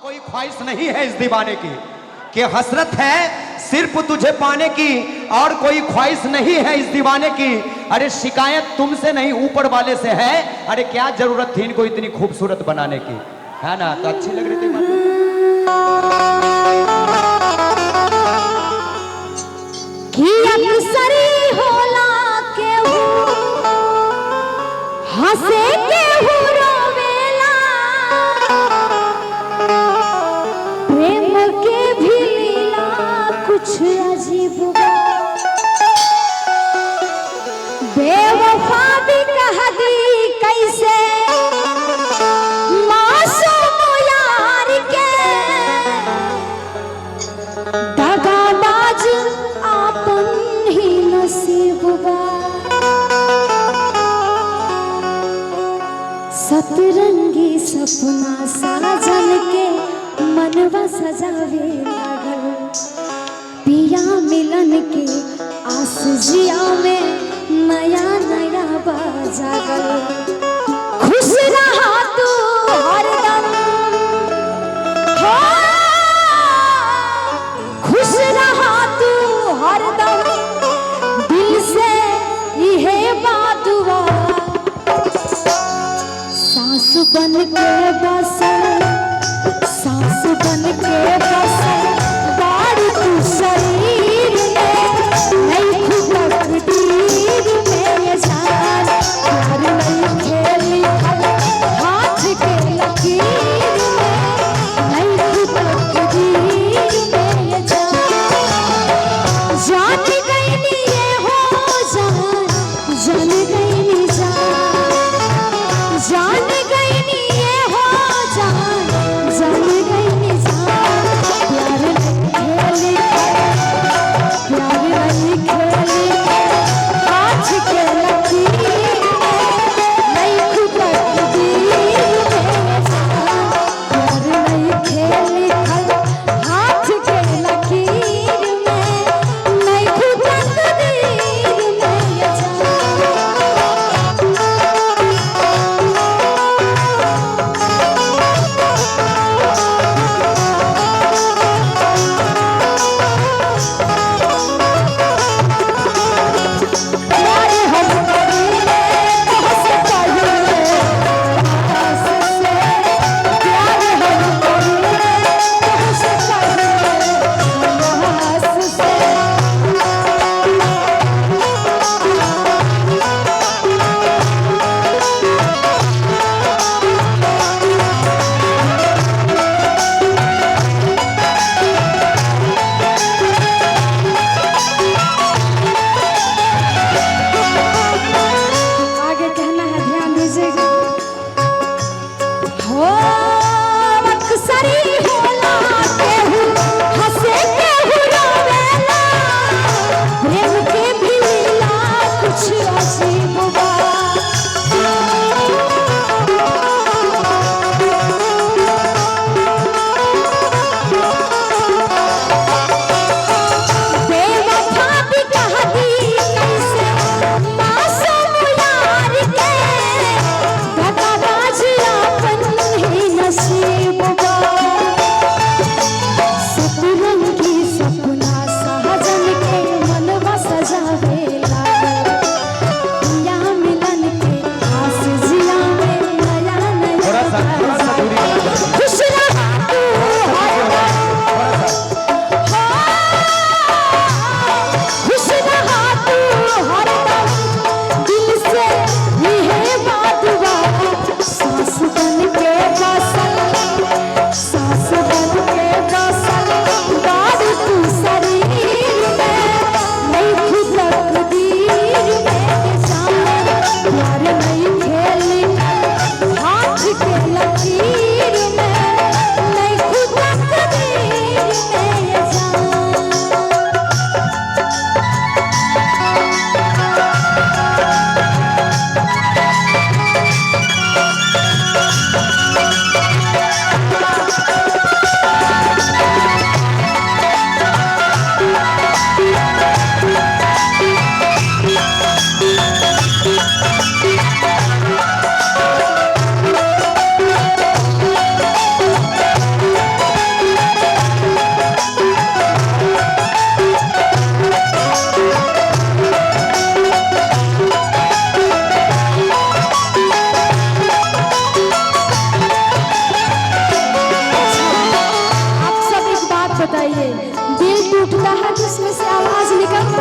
कोई ख्वाहिश नहीं है इस दीवाने की, कि हसरत है सिर्फ तुझे पाने की, और कोई ख्वाहिश नहीं है इस दीवाने की। अरे शिकायत तुमसे नहीं ऊपर वाले से है। अरे क्या जरूरत थी इनको इतनी खूबसूरत बनाने की, है ना? तो अच्छी लग रही थी हंसे के रोवेला, प्रेम के भी लीला कुछ अजीब, बेवफा भी कह दी कैसे मासूम यार के, दगाबाज आपन ही नसीब बा, सतरंगी सपना साजन के मनवा सजावे लागल, पिया मिलन के आस जिया में नया नया बाजागल। खुश रहा तू हरदम, हो खुश रहा तू हरदम, दिल से यह बात हुआ, सांस बन के बसल, सांस बन के बसल, बारी तू शरीर में, नहीं खुद तकदीर में ये जान, प्यार नहीं खेली हाथ के लकीर में, नहीं खुद तकदीर में ये जान, जान गई नी ये हो जान, जान गई नी जान, जान गई नी ये हो बताइए, दिल टूटता है तो उसमें से आवाज निकलता